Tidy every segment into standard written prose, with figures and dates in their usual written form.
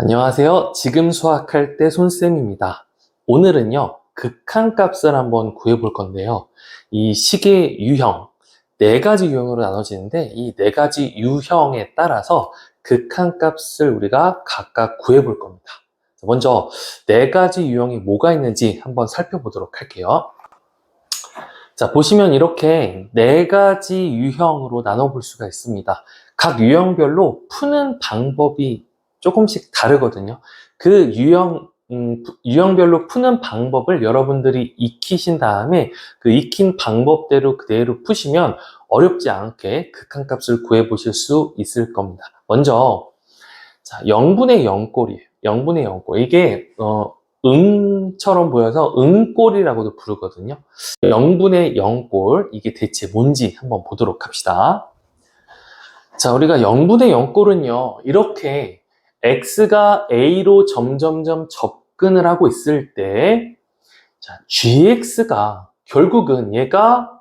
안녕하세요. 지금 수학할 때 손쌤입니다. 오늘은요, 극한값을 한번 구해볼 건데요. 이 식의 유형, 네 가지 유형으로 나눠지는데 이 네 가지 유형에 따라서 극한값을 우리가 각각 구해볼 겁니다. 먼저 네 가지 유형이 뭐가 있는지 한번 살펴보도록 할게요. 자, 보시면 이렇게 네 가지 유형으로 나눠볼 수가 있습니다. 각 유형별로 푸는 방법이 조금씩 다르거든요. 그 유형별로 푸는 방법을 여러분들이 익히신 다음에 그 익힌 방법대로 그대로 푸시면 어렵지 않게 극한값을 구해보실 수 있을 겁니다. 먼저, 자, 0분의 0꼴이에요. 0분의 0꼴. 이게, 응처럼 보여서 응꼴이라고도 부르거든요. 0분의 0꼴, 이게 대체 뭔지 한번 보도록 합시다. 자, 우리가 0분의 0꼴은요, 이렇게 x가 a로 점점점 접근을 하고 있을 때, 자, gx가 결국은 얘가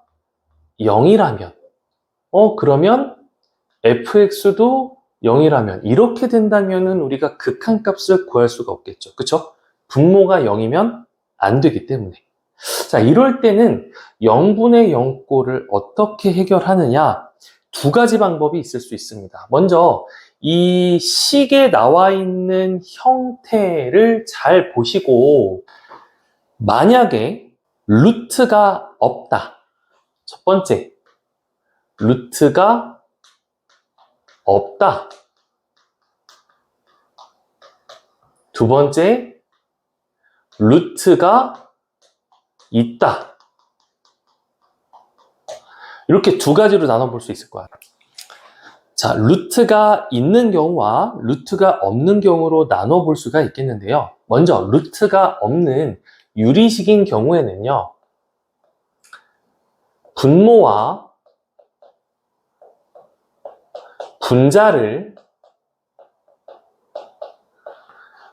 0이라면, 그러면 fx도 0이라면, 이렇게 된다면은 우리가 극한값을 구할 수가 없겠죠. 그쵸? 분모가 0이면 안 되기 때문에. 자, 이럴 때는 0분의 0꼴을 어떻게 해결하느냐? 두 가지 방법이 있을 수 있습니다. 먼저 이 식에 나와 있는 형태를 잘 보시고 만약에 루트가 없다. 첫 번째, 루트가 없다. 두 번째, 루트가 있다. 이렇게 두 가지로 나눠볼 수 있을 거야. 자, 루트가 있는 경우와 루트가 없는 경우로 나눠볼 수가 있겠는데요. 먼저 루트가 없는 유리식인 경우에는요, 분모와 분자를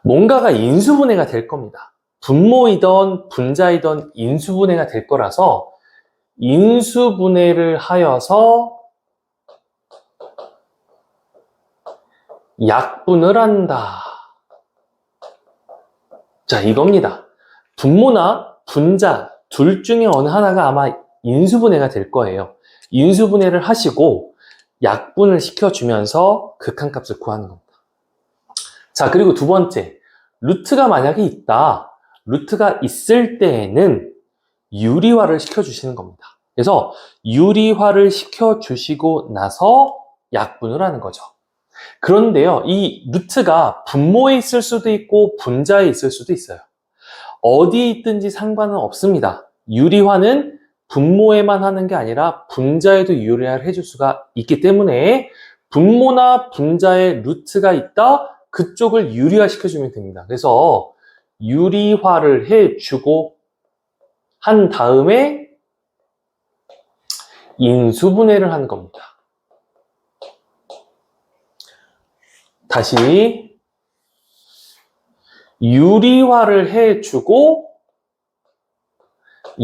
뭔가가 인수분해가 될 겁니다. 분모이던 분자이던 인수분해가 될 거라서 인수분해를 하여서 약분을 한다. 자, 이겁니다. 분모나 분자 둘 중에 어느 하나가 아마 인수분해가 될 거예요. 인수분해를 하시고 약분을 시켜주면서 극한값을 구하는 겁니다. 자, 그리고 두 번째, 루트가 만약에 있다. 루트가 있을 때에는 유리화를 시켜주시는 겁니다. 그래서 유리화를 시켜주시고 나서 약분을 하는 거죠. 그런데요, 이 루트가 분모에 있을 수도 있고 분자에 있을 수도 있어요. 어디에 있든지 상관은 없습니다. 유리화는 분모에만 하는 게 아니라 분자에도 유리화를 해줄 수가 있기 때문에 분모나 분자에 루트가 있다, 그쪽을 유리화 시켜주면 됩니다. 그래서 유리화를 해주고 한 다음에 인수분해를 하는 겁니다. 다시 유리화를 해주고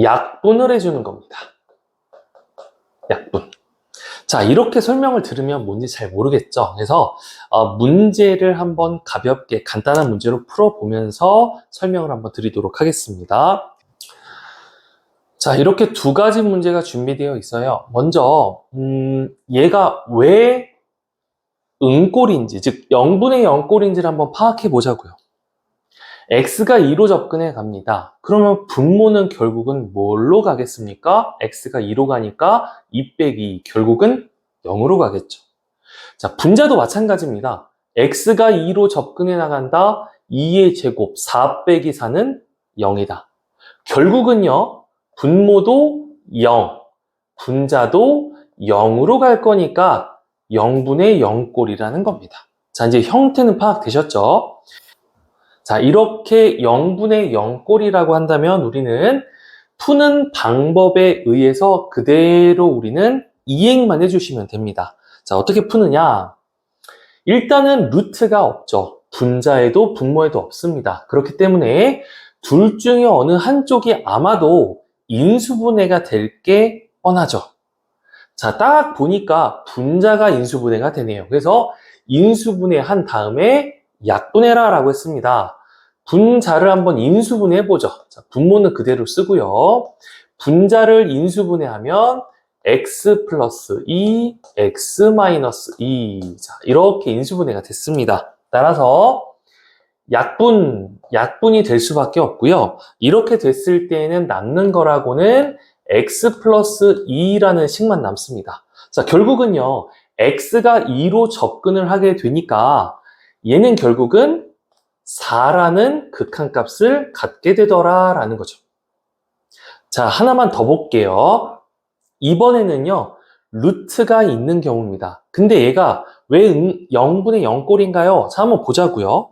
약분을 해주는 겁니다. 약분. 자, 이렇게 설명을 들으면 뭔지 잘 모르겠죠? 그래서 문제를 한번 가볍게 간단한 문제로 풀어보면서 설명을 한번 드리도록 하겠습니다. 자, 이렇게 두 가지 문제가 준비되어 있어요. 먼저 얘가 왜 응꼴인지, 즉 0분의 0꼴인지를 한번 파악해 보자고요. x가 2로 접근해 갑니다. 그러면 분모는 결국은 뭘로 가겠습니까? x가 2로 가니까 2 빼기 2, 결국은 0으로 가겠죠. 자, 분자도 마찬가지입니다. x가 2로 접근해 나간다. 2의 제곱 4 빼기 4는 0이다. 결국은요, 분모도 0, 분자도 0으로 갈 거니까 0분의 0꼴이라는 겁니다. 자, 이제 형태는 파악되셨죠? 자, 이렇게 0분의 0꼴이라고 한다면 우리는 푸는 방법에 의해서 그대로 우리는 이행만 해주시면 됩니다. 자, 어떻게 푸느냐? 일단은 루트가 없죠. 분자에도 분모에도 없습니다. 그렇기 때문에 둘 중에 어느 한쪽이 아마도 인수분해가 될 게 뻔하죠. 자, 딱 보니까 분자가 인수분해가 되네요. 그래서 인수분해 한 다음에 약분해라 라고 했습니다. 분자를 한번 인수분해해보죠. 자, 분모는 그대로 쓰고요. 분자를 인수분해하면 x 플러스 2, x 마이너스 2. 자, 이렇게 인수분해가 됐습니다. 따라서 약분이 될 수밖에 없고요. 이렇게 됐을 때에는 남는 거라고는 x 플러스 2라는 식만 남습니다. 자, 결국은요, x가 2로 접근을 하게 되니까 얘는 결국은 4라는 극한값을 갖게 되더라라는 거죠. 자, 하나만 더 볼게요. 이번에는요, 루트가 있는 경우입니다. 근데 얘가 왜 0분의 0꼴인가요? 자, 한번 보자고요.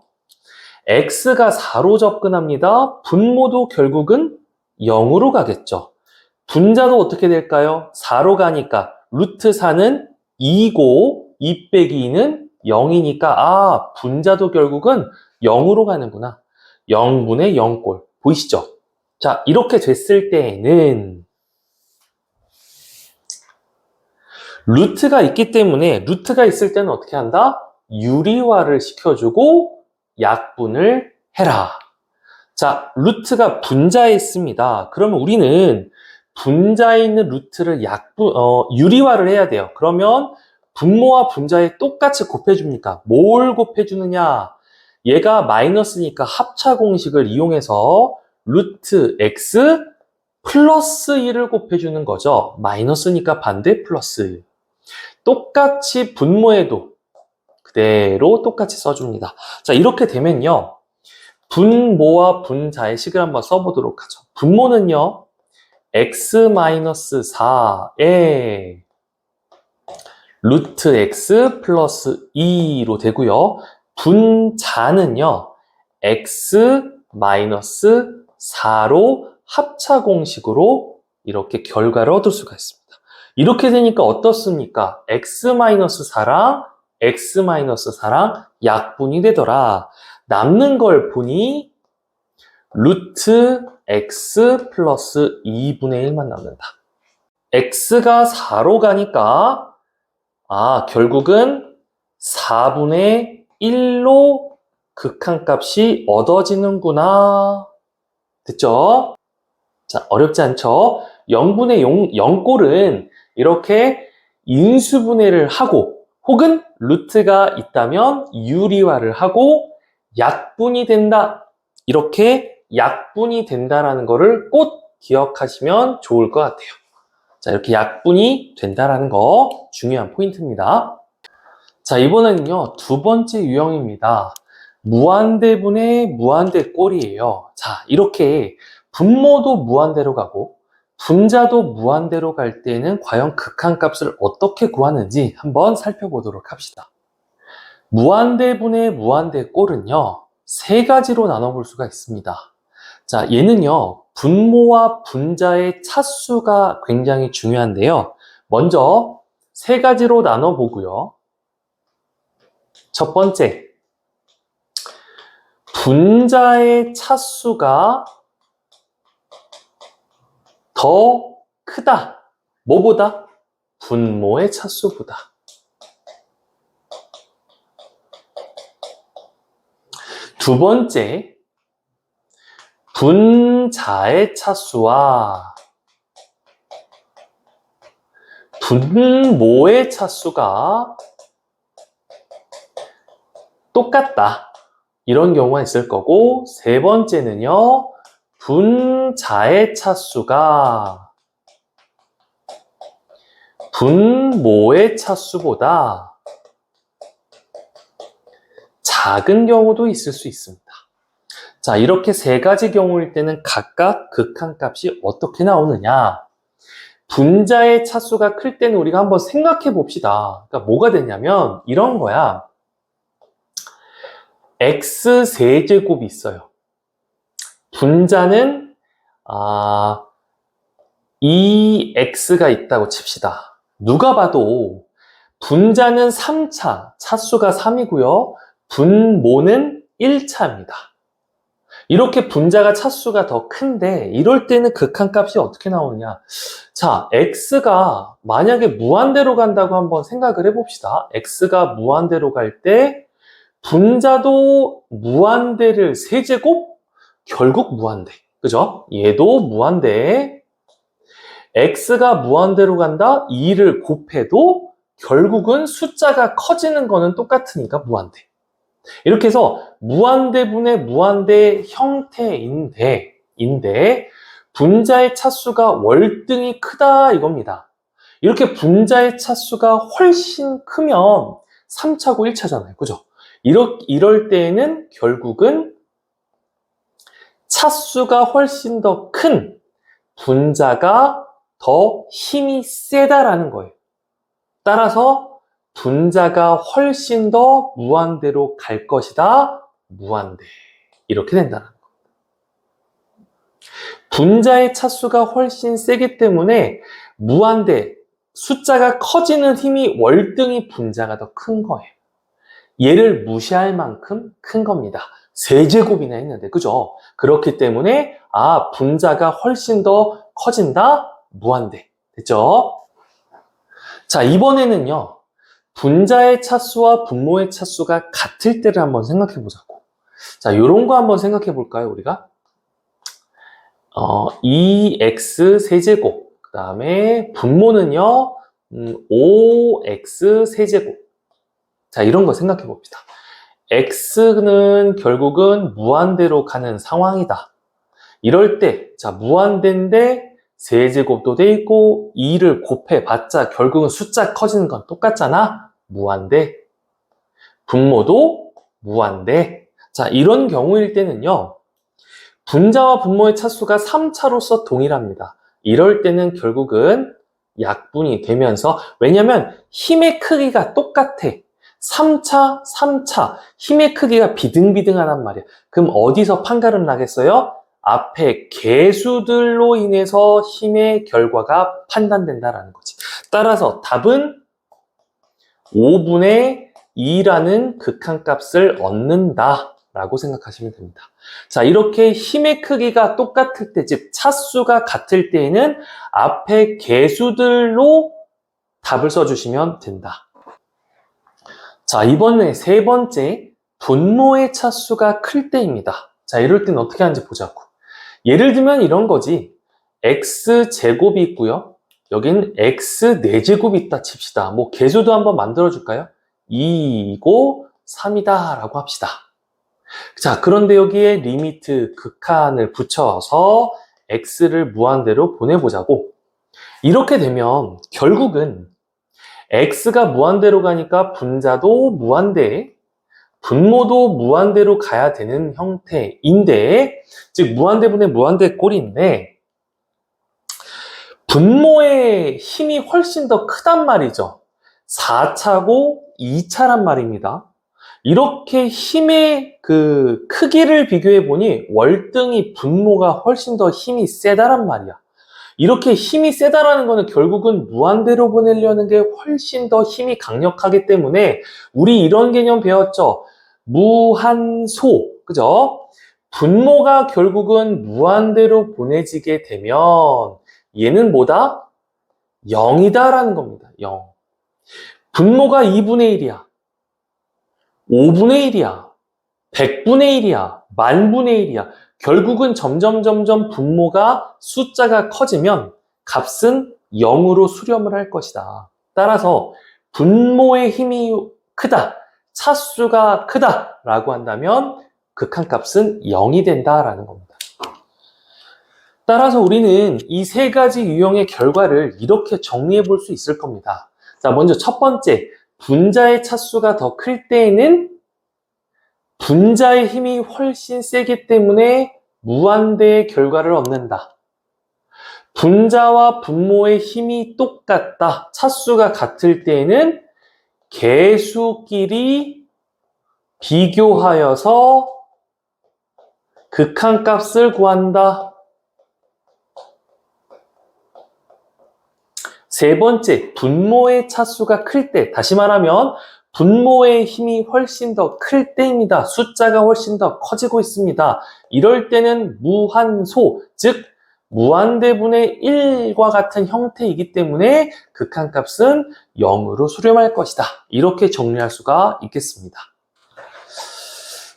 x가 4로 접근합니다. 분모도 결국은 0으로 가겠죠. 분자도 어떻게 될까요? 4로 가니까 루트 4는 2고 2 빼기 2는 0이니까 아, 분자도 결국은 0으로 가는구나. 0분의 0꼴. 보이시죠? 자, 이렇게 됐을 때에는 루트가 있기 때문에 루트가 있을 때는 어떻게 한다? 유리화를 시켜주고 약분을 해라. 자, 루트가 분자에 있습니다. 그러면 우리는 분자에 있는 루트를 유리화를 해야 돼요. 그러면 분모와 분자에 똑같이 곱해줍니까? 뭘 곱해주느냐? 얘가 마이너스니까 합차 공식을 이용해서 루트 x 플러스 1을 곱해주는 거죠. 마이너스니까 반대 플러스. 똑같이 분모에도 그대로 똑같이 써줍니다. 자, 이렇게 되면요. 분모와 분자의 식을 한번 써보도록 하죠. 분모는요. x-4에 루트 x 플러스 2로 되고요. 분자는요. x-4로 합차 공식으로 이렇게 결과를 얻을 수가 있습니다. 이렇게 되니까 어떻습니까? x-4랑 x-4랑 약분이 되더라. 남는 걸 보니 루트 x 플러스 2분의 1만 남는다. x가 4로 가니까 결국은 4분의 1로 극한값이 얻어지는구나. 됐죠? 자, 어렵지 않죠? 0분의 0꼴은 이렇게 인수분해를 하고 혹은 루트가 있다면 유리화를 하고 약분이 된다. 이렇게 약분이 된다라는 거를 꼭 기억하시면 좋을 것 같아요. 자, 이렇게 약분이 된다라는 거 중요한 포인트입니다. 자, 이번에는요, 두 번째 유형입니다. 무한대분의 무한대꼴이에요. 자, 이렇게 분모도 무한대로 가고 분자도 무한대로 갈 때는 과연 극한값을 어떻게 구하는지 한번 살펴보도록 합시다. 무한대분의 무한대꼴은요, 세 가지로 나눠볼 수가 있습니다. 자, 얘는요, 분모와 분자의 차수가 굉장히 중요한데요. 먼저 세 가지로 나눠보고요. 첫 번째, 분자의 차수가 더 크다. 뭐보다? 분모의 차수보다. 두 번째, 분자의 차수와 분모의 차수가 똑같다. 이런 경우가 있을 거고, 세 번째는요, 분자의 차수가 분모의 차수보다 작은 경우도 있을 수 있습니다. 자, 이렇게 세 가지 경우일 때는 각각 극한값이 어떻게 나오느냐? 분자의 차수가 클 때는 우리가 한번 생각해 봅시다. 그러니까 뭐가 되냐면 이런 거야. x세제곱이 있어요. 분자는 2x가 있다고 칩시다. 누가 봐도 분자는 3차, 차수가 3이고요. 분모는 1차입니다. 이렇게 분자가 차수가 더 큰데 이럴 때는 극한값이 어떻게 나오느냐? 자, x가 만약에 무한대로 간다고 한번 생각을 해봅시다. x가 무한대로 갈 때 분자도 무한대를 세제곱? 결국 무한대. 그죠? 얘도 무한대. x가 무한대로 간다? 2를 곱해도 결국은 숫자가 커지는 거는 똑같으니까 무한대. 이렇게 해서 무한대분의 무한대 형태인데 분자의 차수가 월등히 크다 이겁니다. 이렇게 분자의 차수가 훨씬 크면 3차고 1차잖아요. 그죠? 이럴 때에는 결국은 차수가 훨씬 더 큰 분자가 더 힘이 세다라는 거예요. 따라서 분자가 훨씬 더 무한대로 갈 것이다. 무한대. 이렇게 된다는 거. 분자의 차수가 훨씬 세기 때문에 무한대, 숫자가 커지는 힘이 월등히 분자가 더 큰 거예요. 얘를 무시할 만큼 큰 겁니다. 세제곱이나 했는데, 그죠? 그렇기 때문에, 분자가 훨씬 더 커진다? 무한대. 됐죠? 자, 이번에는요, 분자의 차수와 분모의 차수가 같을 때를 한번 생각해 보자고. 자, 요런 거 한번 생각해 볼까요, 우리가? 2x 세제곱. 그 다음에 분모는요, 5x 세제곱. 자, 이런 거 생각해 봅시다. x는 결국은 무한대로 가는 상황이다. 이럴 때, 자, 무한대인데 세제곱도 돼 있고 2를 곱해봤자 결국은 숫자 커지는 건 똑같잖아. 무한대. 분모도 무한대. 자, 이런 경우일 때는요. 분자와 분모의 차수가 3차로서 동일합니다. 이럴 때는 결국은 약분이 되면서 왜냐면 힘의 크기가 똑같아. 3차, 3차 힘의 크기가 비등비등하단 말이야. 그럼 어디서 판가름 나겠어요? 앞에 개수들로 인해서 힘의 결과가 판단된다라는 거지. 따라서 답은 5분의 2라는 극한값을 얻는다 라고 생각하시면 됩니다. 자, 이렇게 힘의 크기가 똑같을 때, 즉 차수가 같을 때에는 앞에 개수들로 답을 써주시면 된다. 자, 이번에 세 번째, 분모의 차수가 클 때입니다. 자, 이럴 때는 어떻게 하는지 보자고. 예를 들면 이런 거지. x제곱이 있고요. 여기는 x 4제곱이 있다 칩시다. 뭐 개수도 한번 만들어 줄까요? 2이고 3이다 라고 합시다. 자, 그런데 여기에 리미트 극한을 붙여서 x를 무한대로 보내보자고. 이렇게 되면 결국은 x가 무한대로 가니까 분자도 무한대, 분모도 무한대로 가야 되는 형태인데, 즉 무한대분의 무한대 꼴인데 분모의 힘이 훨씬 더 크단 말이죠. 4차고 2차란 말입니다. 이렇게 힘의 그 크기를 비교해 보니 월등히 분모가 훨씬 더 힘이 세다란 말이야. 이렇게 힘이 세다라는 거는 결국은 무한대로 보내려는 게 훨씬 더 힘이 강력하기 때문에 우리 이런 개념 배웠죠? 무한소, 그죠? 분모가 결국은 무한대로 보내지게 되면 얘는 뭐다? 0이다라는 겁니다. 0. 분모가 2분의 1이야. 5분의 1이야. 100분의 1이야. 만분의 1이야. 결국은 점점 분모가 숫자가 커지면 값은 0으로 수렴을 할 것이다. 따라서 분모의 힘이 크다, 차수가 크다 라고 한다면 극한값은 0이 된다라는 겁니다. 따라서 우리는 이 세 가지 유형의 결과를 이렇게 정리해 볼 수 있을 겁니다. 자, 먼저 첫 번째, 분자의 차수가 더 클 때에는 분자의 힘이 훨씬 세기 때문에 무한대의 결과를 얻는다. 분자와 분모의 힘이 똑같다. 차수가 같을 때에는 개수끼리 비교하여서 극한값을 구한다. 세 번째, 분모의 차수가 클 때, 다시 말하면 분모의 힘이 훨씬 더 클 때입니다. 숫자가 훨씬 더 커지고 있습니다. 이럴 때는 무한소, 즉 무한대분의 1과 같은 형태이기 때문에 극한값은 0으로 수렴할 것이다. 이렇게 정리할 수가 있겠습니다.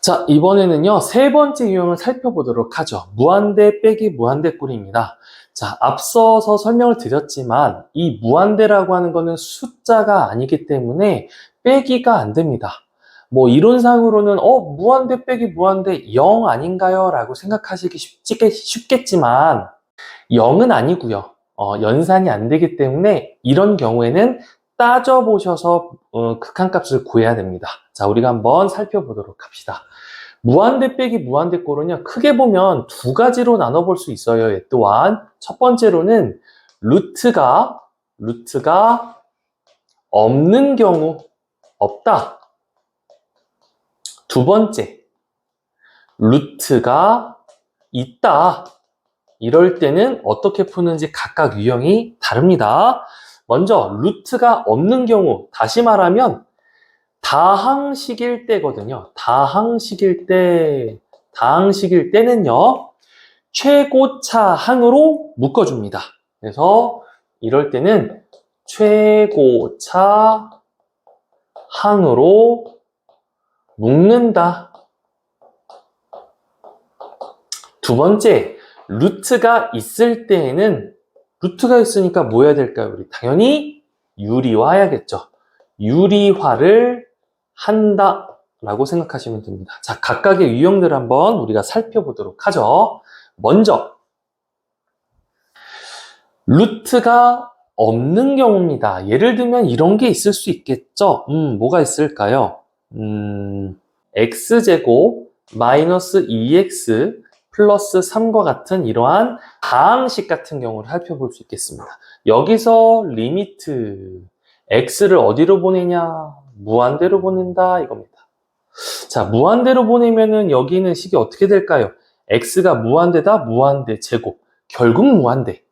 자, 이번에는요, 세 번째 유형을 살펴보도록 하죠. 무한대 빼기 무한대꼴입니다. 자, 앞서서 설명을 드렸지만, 이 무한대라고 하는 거는 숫자가 아니기 때문에 빼기가 안 됩니다. 뭐, 이론상으로는, 무한대 빼기 무한대 0 아닌가요? 라고 생각하시기 쉽겠지만, 0은 아니고요. 연산이 안 되기 때문에, 이런 경우에는 따져보셔서 극한값을 구해야 됩니다. 자, 우리가 한번 살펴보도록 합시다. 무한대 빼기 무한대꼴은요, 크게 보면 두 가지로 나눠볼 수 있어요. 얘 또한 첫 번째로는 루트가 없는 경우, 없다. 두 번째, 루트가 있다. 이럴 때는 어떻게 푸는지 각각 유형이 다릅니다. 먼저 루트가 없는 경우, 다시 말하면 다항식일 때거든요. 다항식일 때는요, 최고차 항으로 묶어줍니다. 그래서 이럴 때는 최고차 항으로 묶는다. 두 번째, 루트가 있을 때에는, 루트가 있으니까 뭐 해야 될까요? 우리 당연히 유리화해야겠죠. 유리화를 한다 라고 생각하시면 됩니다. 자, 각각의 유형들을 한번 우리가 살펴보도록 하죠. 먼저 루트가 없는 경우입니다. 예를 들면 이런 게 있을 수 있겠죠. 뭐가 있을까요? x제곱 마이너스 2x 플러스 3과 같은 이러한 다항식 같은 경우를 살펴볼 수 있겠습니다. 여기서 리미트 x를 어디로 보내냐? 무한대로 보낸다 이겁니다. 자, 무한대로 보내면은 여기 있는 식이 어떻게 될까요? x가 무한대다, 무한대 제곱. 결국 무한대.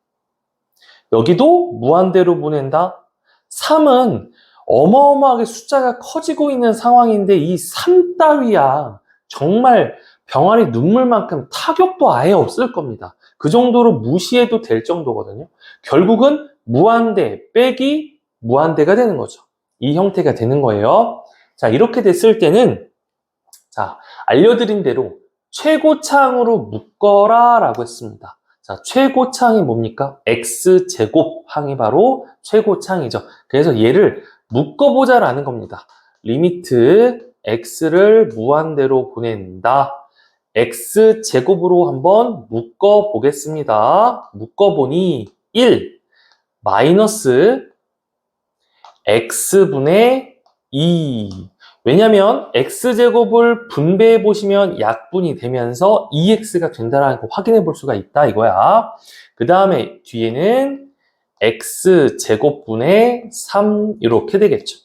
여기도 무한대로 보낸다. 3은 어마어마하게 숫자가 커지고 있는 상황인데 이 3 따위야 정말 병아리 눈물만큼 타격도 아예 없을 겁니다. 그 정도로 무시해도 될 정도거든요. 결국은 무한대 빼기 무한대가 되는 거죠. 이 형태가 되는 거예요. 자, 이렇게 됐을 때는, 자, 알려드린 대로 최고차항으로 묶어라 라고 했습니다. 자, 최고차항이 뭡니까? x제곱 항이 바로 최고차항이죠. 그래서 얘를 묶어보자 라는 겁니다. 리미트 x를 무한대로 보낸다. x제곱으로 한번 묶어보겠습니다. 묶어보니 1 마이너스 x분의 2. 왜냐면 x제곱을 분배해 보시면 약분이 되면서 2x가 된다는 거 확인해 볼 수가 있다 이거야. 그 다음에 뒤에는 x제곱분의 3 이렇게 되겠죠.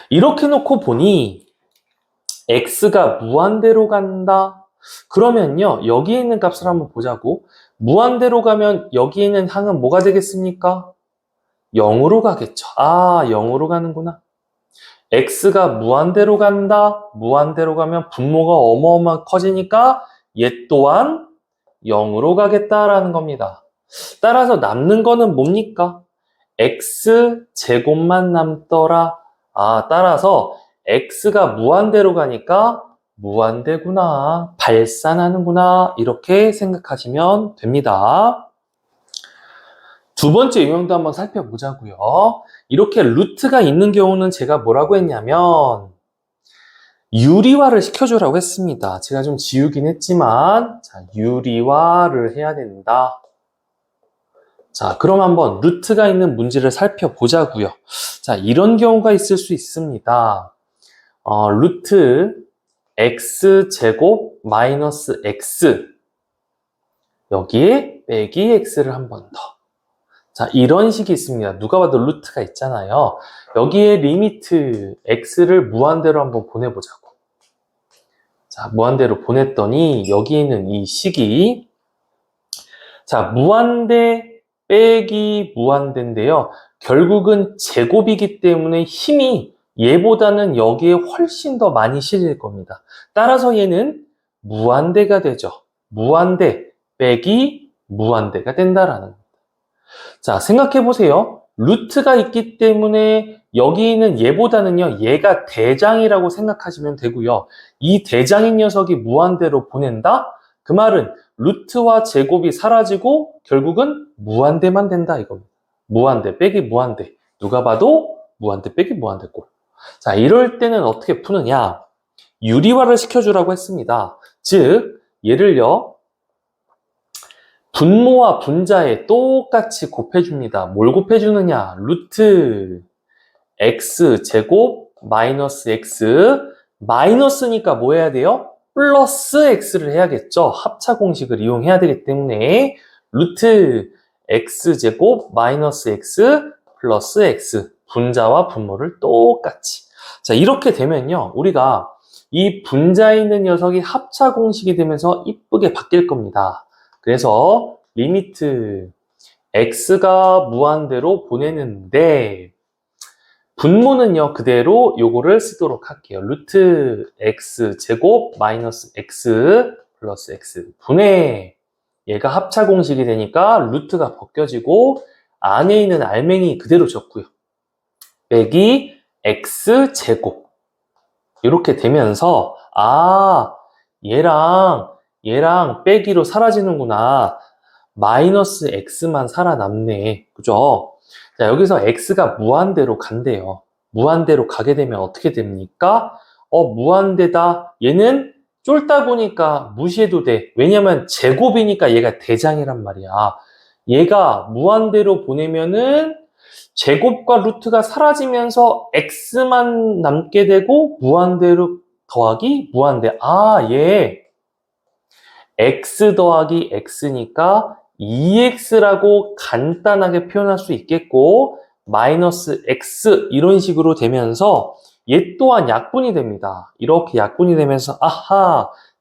이렇게 놓고 보니 x가 무한대로 간다. 그러면요, 여기에 있는 값을 한번 보자고. 무한대로 가면 여기에 있는 항은 뭐가 되겠습니까? 0으로 가겠죠. 아, 0으로 가는구나. x가 무한대로 간다. 무한대로 가면 분모가 어마어마하게 커지니까 얘 또한 0으로 가겠다라는 겁니다. 따라서 남는 거는 뭡니까? x제곱만 남더라. 아, 따라서 x가 무한대로 가니까 무한대구나, 발산하는구나 이렇게 생각하시면 됩니다. 두 번째 유형도 한번 살펴보자고요. 이렇게 루트가 있는 경우는 제가 뭐라고 했냐면 유리화를 시켜주라고 했습니다. 제가 좀 지우긴 했지만, 자, 유리화를 해야 된다. 자, 그럼 한번 루트가 있는 문제를 살펴보자고요. 자, 이런 경우가 있을 수 있습니다. 루트 x제곱 마이너스 x 여기에 빼기 x를 한 번 더. 자, 이런 식이 있습니다. 누가 봐도 루트가 있잖아요. 여기에 리미트 x를 무한대로 한번 보내보자고. 자, 무한대로 보냈더니 여기 있는 이 식이, 자, 무한대 빼기 무한대인데요. 결국은 제곱이기 때문에 힘이 얘보다는 여기에 훨씬 더 많이 실릴 겁니다. 따라서 얘는 무한대가 되죠. 무한대 빼기 무한대가 된다라는 겁니다. 자, 생각해 보세요. 루트가 있기 때문에 여기는 얘보다는요, 얘가 대장이라고 생각하시면 되고요. 이 대장인 녀석이 무한대로 보낸다? 그 말은 루트와 제곱이 사라지고 결국은 무한대만 된다 이겁니다. 무한대 빼기 무한대. 누가 봐도 무한대 빼기 무한대 꼴. 자, 이럴 때는 어떻게 푸느냐? 유리화를 시켜주라고 했습니다. 즉, 얘를요, 분모와 분자에 똑같이 곱해줍니다. 뭘 곱해주느냐? 루트 x 제곱 마이너스 x, 마이너스니까 뭐 해야 돼요? 플러스 x를 해야겠죠. 합차 공식을 이용해야 되기 때문에 루트 x 제곱 마이너스 x 플러스 x, 분자와 분모를 똑같이. 자, 이렇게 되면요, 우리가 이 분자에 있는 녀석이 합차 공식이 되면서 이쁘게 바뀔 겁니다. 그래서 리미트 x가 무한대로 보내는데 분모는요, 그대로 요거를 쓰도록 할게요. 루트 x 제곱 마이너스 x 플러스 x 분의, 얘가 합차 공식이 되니까 루트가 벗겨지고 안에 있는 알맹이 그대로 적고요. 빼기 x 제곱. 이렇게 되면서 얘랑 빼기로 사라지는구나. 마이너스 x만 살아남네. 그죠? 자, 여기서 x가 무한대로 간대요. 무한대로 가게 되면 어떻게 됩니까? 무한대다. 얘는 쫄다 보니까 무시해도 돼. 왜냐면 제곱이니까 얘가 대장이란 말이야. 얘가 무한대로 보내면은 제곱과 루트가 사라지면서 x만 남게 되고 무한대로 더하기 무한대. 얘 x 더하기 x니까 2x라고 간단하게 표현할 수 있겠고 마이너스 x 이런 식으로 되면서 얘 또한 약분이 됩니다. 이렇게 약분이 되면서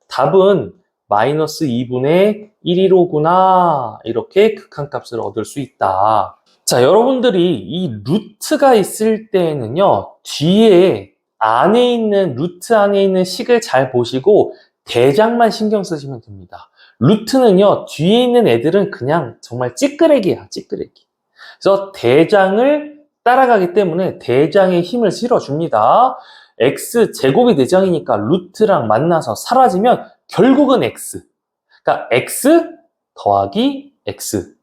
답은 마이너스 2분의 115구나. 이렇게 극한값을 얻을 수 있다. 자, 여러분들이 이 루트가 있을 때에는요, 뒤에 루트 안에 있는 식을 잘 보시고 대장만 신경 쓰시면 됩니다. 루트는요, 뒤에 있는 애들은 그냥 정말 찌끄레기야, 찌끄레기. 그래서 대장을 따라가기 때문에 대장에 힘을 실어줍니다. x 제곱이 대장이니까 루트랑 만나서 사라지면 결국은 x. 그러니까 x 더하기 x.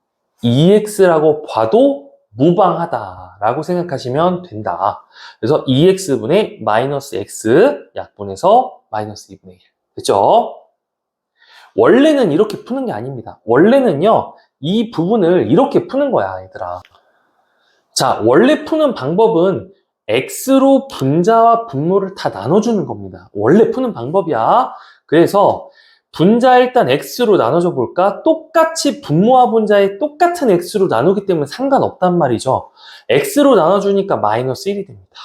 2x라고 봐도 무방하다라고 생각하시면 된다. 그래서 2x분의 마이너스 x 약분해서 마이너스 2분의 1. 됐죠? 원래는 이렇게 푸는 게 아닙니다. 원래는요, 이 부분을 이렇게 푸는 거야, 얘들아. 자, 원래 푸는 방법은 x로 분자와 분모를 다 나눠주는 겁니다. 원래 푸는 방법이야. 그래서 분자 일단 x로 나눠줘 볼까? 똑같이 분모와 분자에 똑같은 x로 나누기 때문에 상관없단 말이죠. x로 나눠주니까 마이너스 1이 됩니다.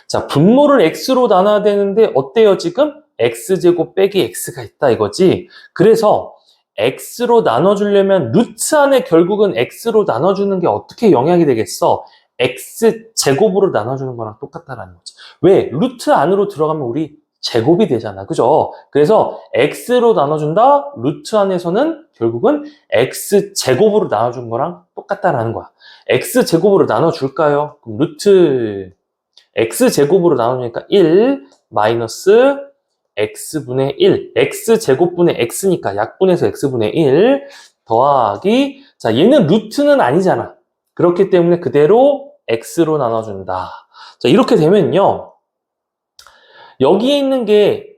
자, 분모를 x로 나눠야 되는데 어때요, 지금? x제곱 빼기 x가 있다 이거지. 그래서 x로 나눠주려면 루트 안에 결국은 x로 나눠주는 게 어떻게 영향이 되겠어? x제곱으로 나눠주는 거랑 똑같다라는 거지. 왜? 루트 안으로 들어가면 우리 제곱이 되잖아. 그죠? 그래서 x로 나눠준다? 루트 안에서는 결국은 x제곱으로 나눠준 거랑 똑같다라는 거야. x제곱으로 나눠줄까요? 그럼 루트 x제곱으로 나누니까 1 마이너스 x분의 1, x제곱분의 x니까 약분해서 x분의 1 더하기, 자, 얘는 루트는 아니잖아. 그렇기 때문에 그대로 x로 나눠준다. 자, 이렇게 되면요, 여기에 있는 게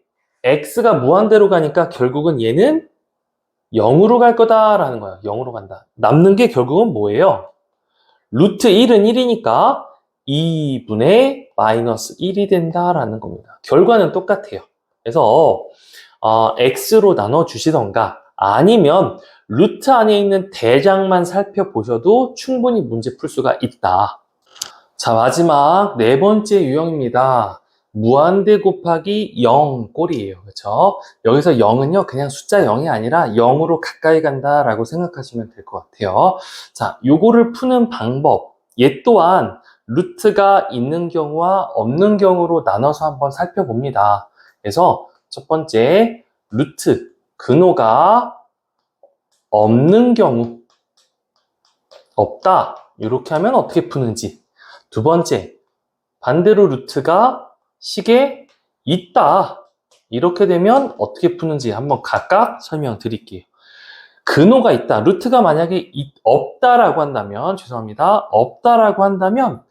x가 무한대로 가니까 결국은 얘는 0으로 갈 거다라는 거야. 0으로 간다. 남는 게 결국은 뭐예요? 루트 1은 1이니까 2분의 마이너스 1이 된다라는 겁니다. 결과는 똑같아요. 그래서 x로 나눠주시던가 아니면 루트 안에 있는 대장만 살펴보셔도 충분히 문제 풀 수가 있다. 자, 마지막 네 번째 유형입니다. 무한대 곱하기 0 꼴이에요. 그렇죠? 여기서 0은요, 그냥 숫자 0이 아니라 0으로 가까이 간다라고 생각하시면 될 것 같아요. 자, 요거를 푸는 방법, 얘 또한 루트가 있는 경우와 없는 경우로 나눠서 한번 살펴봅니다. 그래서 첫 번째, 루트, 근호가 없는 경우, 없다. 이렇게 하면 어떻게 푸는지. 두 번째, 반대로 루트가 식에 있다. 이렇게 되면 어떻게 푸는지 한번 각각 설명드릴게요. 근호가 있다. 루트가 만약에 없다라고 한다면, 죄송합니다. 없다라고 한다면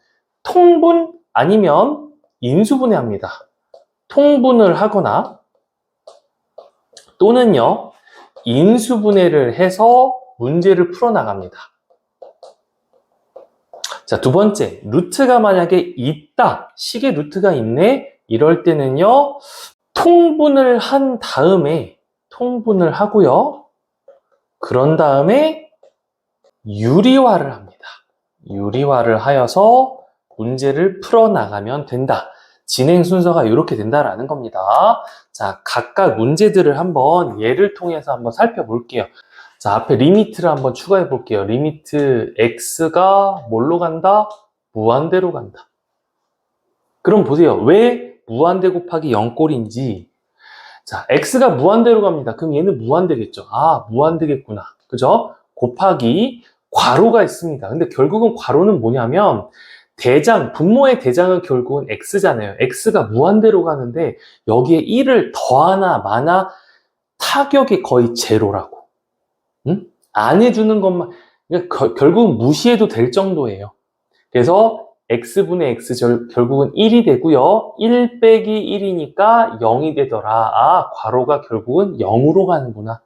통분 아니면 인수분해합니다. 통분을 하거나 또는요, 인수분해를 해서 문제를 풀어나갑니다. 자, 두 번째, 루트가 만약에 있다. 식에 루트가 있네. 이럴 때는요, 통분을 한 다음에 통분을 하고요. 그런 다음에 유리화를 합니다. 유리화를 하여서 문제를 풀어나가면 된다. 진행 순서가 이렇게 된다라는 겁니다. 자, 각각 문제들을 한번 예를 통해서 한번 살펴볼게요. 자, 앞에 리미트를 한번 추가해 볼게요. 리미트 x가 뭘로 간다? 무한대로 간다. 그럼 보세요. 왜 무한대 곱하기 0꼴인지. 자, x가 무한대로 갑니다. 그럼 얘는 무한대겠죠. 아, 무한대겠구나. 그죠? 곱하기 괄호가 있습니다. 근데 결국은 괄호는 뭐냐면 대장, 분모의 대장은 결국은 x잖아요. x가 무한대로 가는데 여기에 1을 더하나 마나 타격이 거의 제로라고. 응? 안 해주는 것만, 그러니까 결국은 무시해도 될 정도예요. 그래서 x분의 x 결국은 1이 되고요. 1 빼기 1이니까 0이 되더라. 아, 괄호가 결국은 0으로 가는구나.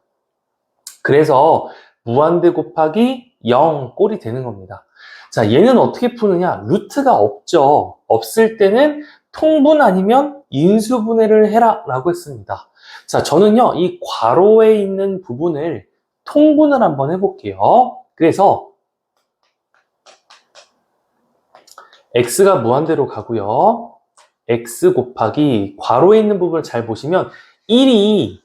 그래서 무한대 곱하기 0 꼴이 되는 겁니다. 자, 얘는 어떻게 푸느냐? 루트가 없죠. 없을 때는 통분 아니면 인수분해를 해라 라고 했습니다. 자, 저는요, 이 괄호에 있는 부분을 통분을 한번 해볼게요. 그래서 x가 무한대로 가고요. x 곱하기 괄호에 있는 부분을 잘 보시면 1이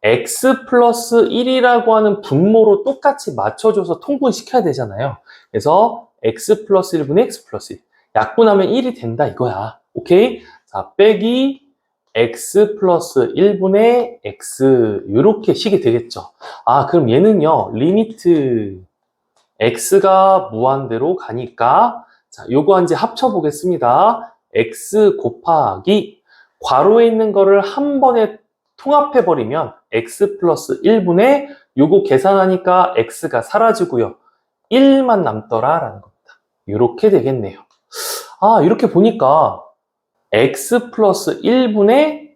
x 플러스 1이라고 하는 분모로 똑같이 맞춰줘서 통분시켜야 되잖아요. 그래서 x 플러스 1분의 x 플러스 1. 약분하면 1이 된다 이거야. 오케이? 자, 빼기 x 플러스 1분의 x 이렇게 식이 되겠죠. 아, 그럼 얘는요. 리미트 x가 무한대로 가니까 자, 요거 이제 합쳐보겠습니다. x 곱하기 괄호에 있는 거를 한 번에 통합해버리면 x 플러스 1분의 요거 계산하니까 x가 사라지고요. 1만 남더라라는 겁니다. 이렇게 되겠네요. 아, 이렇게 보니까 x 플러스 1분의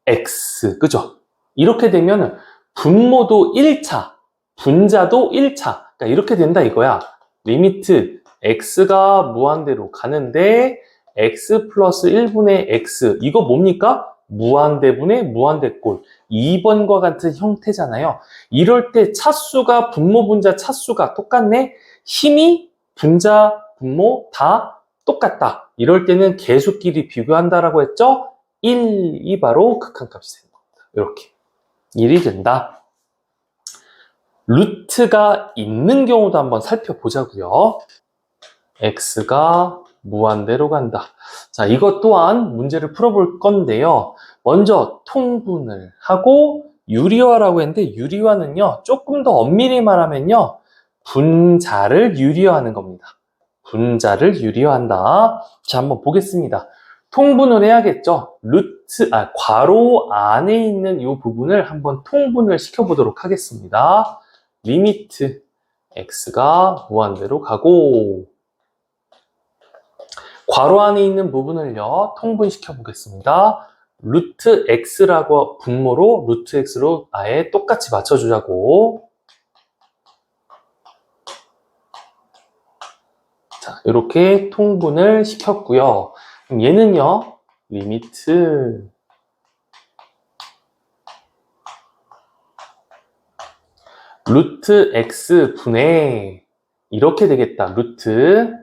x, 그죠? 이렇게 되면 분모도 1차, 분자도 1차. 그러니까 이렇게 된다 이거야. 리미트 x가 무한대로 가는데 x 플러스 1분의 x 이거 뭡니까? 무한대분의 무한대꼴 2번과 같은 형태잖아요. 이럴 때 차수가 분모 분자 차수가 똑같네. 힘이 분자 분모 다 똑같다. 이럴 때는 계수끼리 비교한다라고 했죠. 1이 바로 극한값이 되는 겁니다. 이렇게 1이 된다. 루트가 있는 경우도 한번 살펴보자고요. x가 무한대로 간다. 자, 이것 또한 문제를 풀어볼 건데요. 먼저 통분을 하고 유리화라고 했는데 유리화는요, 조금 더 엄밀히 말하면요, 분자를 유리화하는 겁니다. 분자를 유리화한다. 자, 한번 보겠습니다. 통분을 해야겠죠. 괄호 안에 있는 이 부분을 한번 통분을 시켜보도록 하겠습니다. 리미트 x가 무한대로 가고 괄호 안에 있는 부분을요, 통분시켜 보겠습니다. 루트 x라고 분모로 루트 x로 아예 똑같이 맞춰주자고. 자, 이렇게 통분을 시켰고요. 그럼 얘는요, 리미트 루트 x 분의 이렇게 되겠다. 루트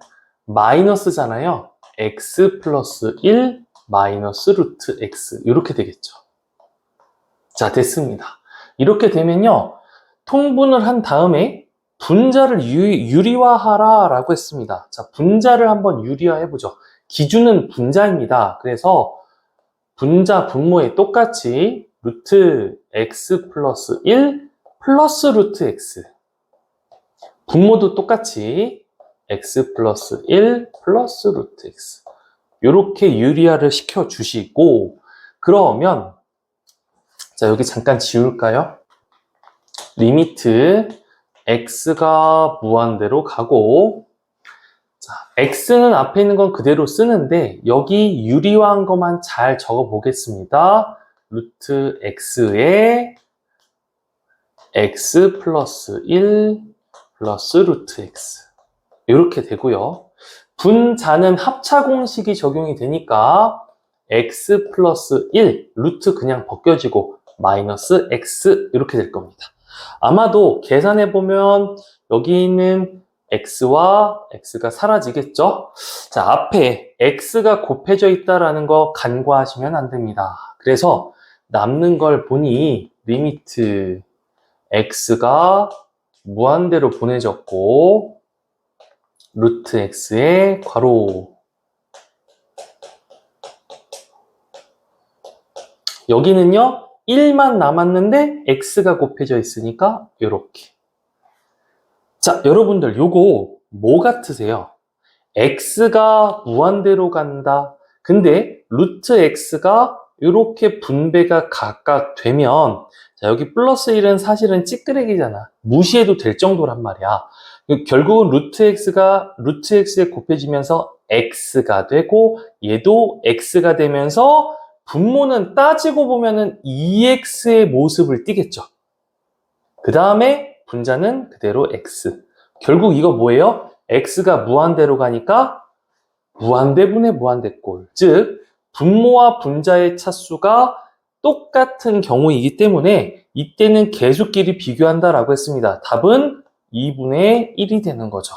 마이너스잖아요. x 플러스 1 마이너스 루트 x 이렇게 되겠죠. 자, 됐습니다. 이렇게 되면요, 통분을 한 다음에 분자를 유리화하라 라고 했습니다. 자, 분자를 한번 유리화해 보죠. 기준은 분자입니다. 그래서 분자 분모에 똑같이 루트 x 플러스 1 플러스 루트 x 분모도 똑같이 x 플러스 1 플러스 루트 x 이렇게 유리화를 시켜주시고, 그러면 자, 여기 잠깐 지울까요? 리미트 x가 무한대로 가고, 자, x는 앞에 있는 건 그대로 쓰는데 여기 유리화한 것만 잘 적어 보겠습니다. 루트 x에 x 플러스 1 플러스 루트 x 이렇게 되고요. 분자는 합차 공식이 적용이 되니까 x 플러스 1 루트 그냥 벗겨지고 마이너스 x 이렇게 될 겁니다. 아마도 계산해 보면 여기 있는 x와 x가 사라지겠죠? 자, 앞에 x가 곱해져 있다라는 거 간과하시면 안 됩니다. 그래서 남는 걸 보니 리미트 x가 무한대로 보내졌고 루트 x의 괄호, 여기는요 1만 남았는데 x가 곱해져 있으니까 이렇게. 자, 여러분들 요거 뭐 같으세요? x가 무한대로 간다. 근데 루트 x가 이렇게 분배가 각각 되면, 자, 여기 플러스 1은 사실은 찌끄레기잖아. 무시해도 될 정도란 말이야. 결국은 루트 x에 곱해지면서 x가 되고 얘도 x가 되면서 분모는 따지고 보면은 2x의 모습을 띠겠죠. 그 다음에 분자는 그대로 x. 결국 이거 뭐예요? x가 무한대로 가니까 무한대분의 무한대꼴. 즉 분모와 분자의 차수가 똑같은 경우이기 때문에 이때는 계수끼리 비교한다라고 했습니다. 답은 2분의 1이 되는 거죠.